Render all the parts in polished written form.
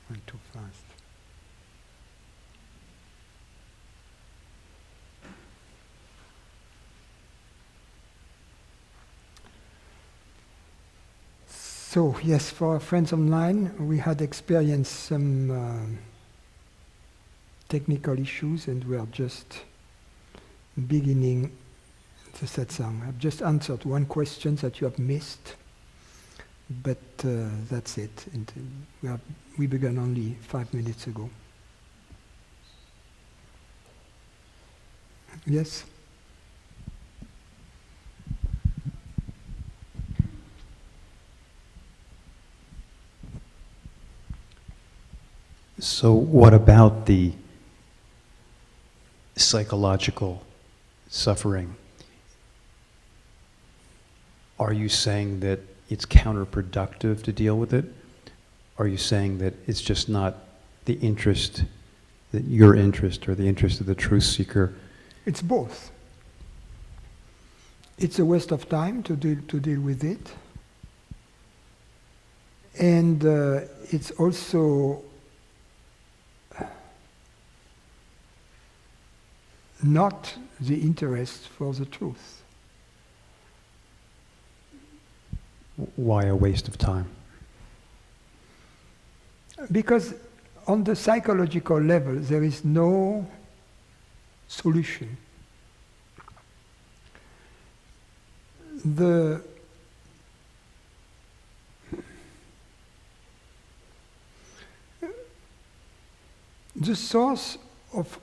Went too fast. So, yes, for our friends online, we had experienced some technical issues and we are just beginning the satsang. I've just answered one question that you have missed, but that's it. And we began only 5 minutes ago. Yes? So what about the psychological suffering? Are you saying that it's counterproductive to deal with it? Are you saying that it's just not the interest, that your interest or the interest of the truth seeker? It's both. It's a waste of time to deal with it. And it's also not the interest for the truth. Why a waste of time? Because on the psychological level, there is no solution. The source of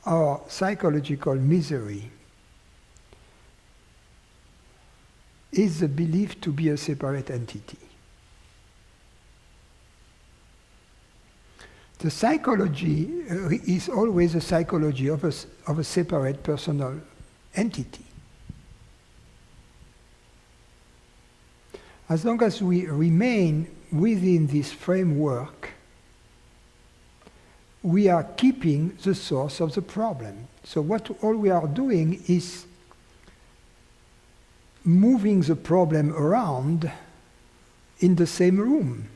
our psychological misery is the belief to be a separate entity. The psychology is always a psychology of a separate personal entity. As long as we remain within this framework, we are keeping the source of the problem. So all we are doing is moving the problem around in the same room.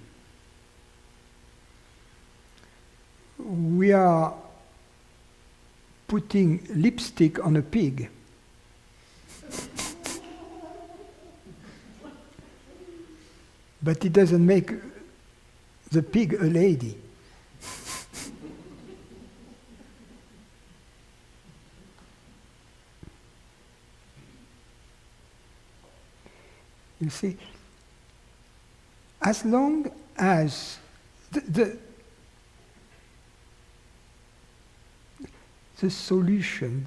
We are putting lipstick on a pig. But it doesn't make the pig a lady. You see, as long as the solution,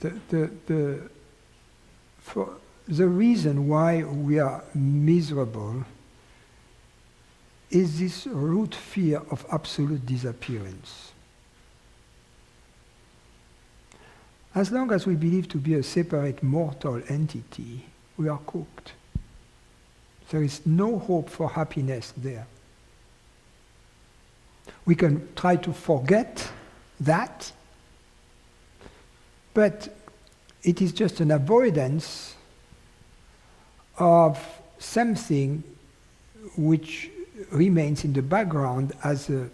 for the reason why we are miserable is this root fear of absolute disappearance. As long as we believe to be a separate mortal entity, we are cooked. There is no hope for happiness there. We can try to forget that, but it is just an avoidance of something which remains in the background as a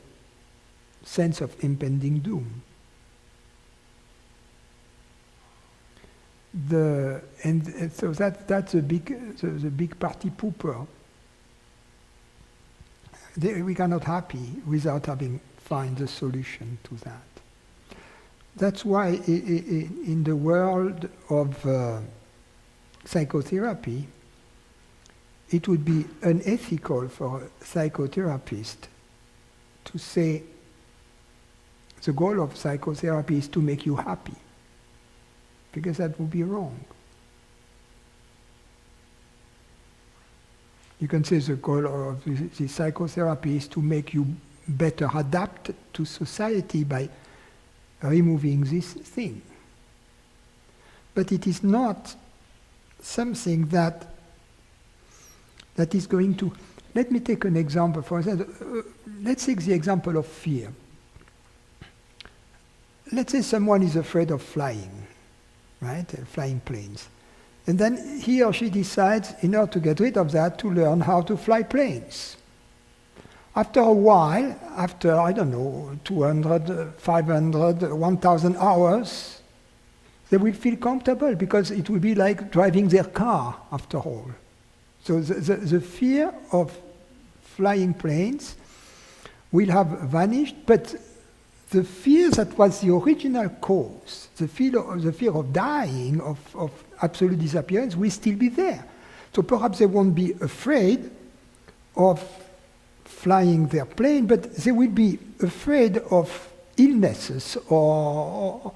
sense of impending doom. And so that's the big party pooper. We cannot happy without having find a solution to that. That's why in the world of psychotherapy, it would be unethical for a psychotherapist to say the goal of psychotherapy is to make you happy, because that would be wrong. You can say the goal of the psychotherapy is to make you better adapt to society by removing this thing. But it is not something that is going to... Let me take an example. For example, let's take the example of fear. Let's say someone is afraid of flying, right? Flying planes. And then he or she decides, in order to get rid of that, to learn how to fly planes. After a while, after, I don't know, 200, 500, 1,000 hours, they will feel comfortable because it will be like driving their car, after all. So the fear of flying planes will have vanished, but the fear that was the original cause, the fear of dying, of absolute disappearance, will still be there. So perhaps they won't be afraid of flying their plane, but they will be afraid of illnesses or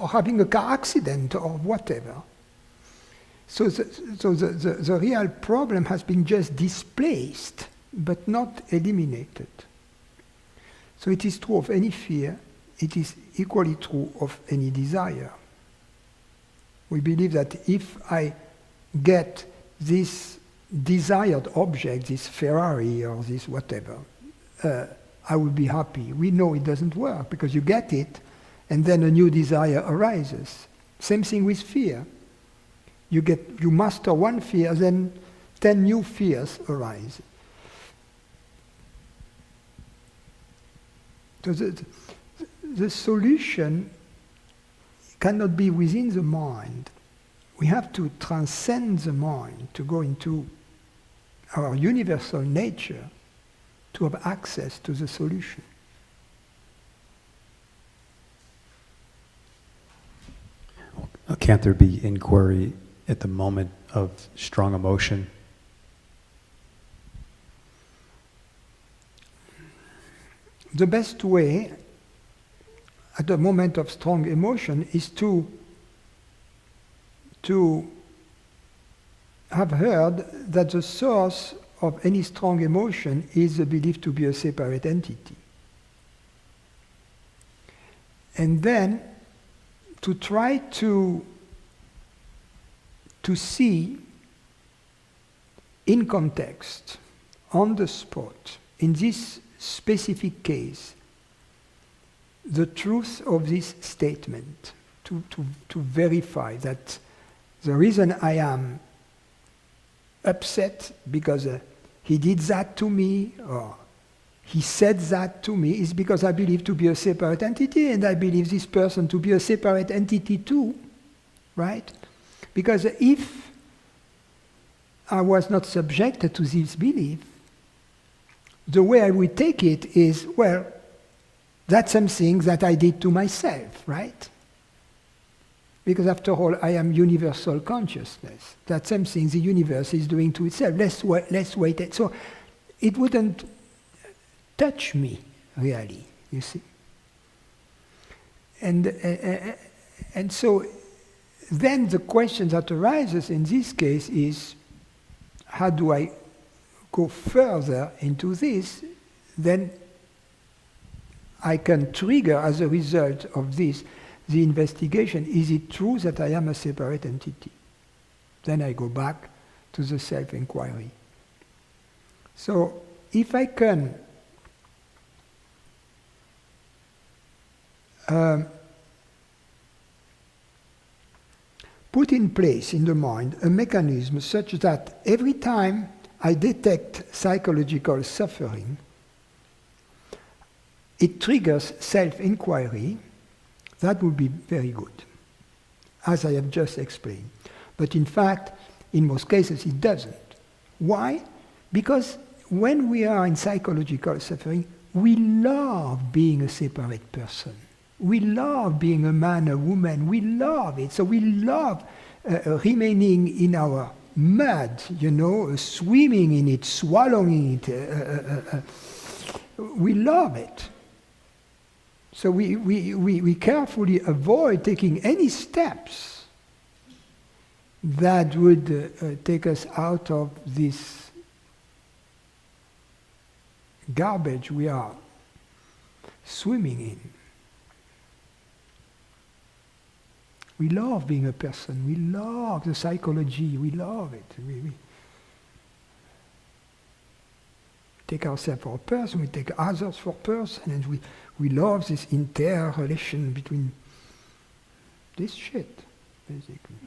having a car accident or whatever. So the real problem has been just displaced, but not eliminated. So it is true of any fear, it is equally true of any desire. We believe that if I get this desired object, this Ferrari or this whatever, I will be happy. We know it doesn't work because you get it and then a new desire arises. Same thing with fear. You master one fear, then 10 new fears arise. So the solution cannot be within the mind. We have to transcend the mind to go into our universal nature to have access to the solution. Can't there be inquiry at the moment of strong emotion? The best way at the moment of strong emotion is to have heard that the source of any strong emotion is believed to be a separate entity. And then to try to see in context, on the spot, in this specific case, the truth of this statement, to verify that the reason I am upset because he did that to me, or he said that to me, is because I believe to be a separate entity, and I believe this person to be a separate entity too, right? Because if I was not subjected to this belief, the way I would take it is, well, that's something that I did to myself, right? Because after all, I am universal consciousness. That's something the universe is doing to itself. Let's wait. So it wouldn't touch me, really, you see. And so then the question that arises in this case is, how do I go further into this? Then I can trigger, as a result of this, the investigation. Is it true that I am a separate entity? Then I go back to the self-enquiry. So if I can put in place in the mind a mechanism such that every time I detect psychological suffering, it triggers self-enquiry, that would be very good, as I have just explained. But in fact, in most cases it doesn't. Why? Because when we are in psychological suffering, we love being a separate person. We love being a man, a woman. We love it. So we love remaining in our mud, swimming in it, swallowing it. We love it. So we carefully avoid taking any steps that would take us out of this garbage we are swimming in. We love being a person. We love the psychology. We love it. We take ourselves for a person. We take others for a person, and we love this interrelation between this shit, basically.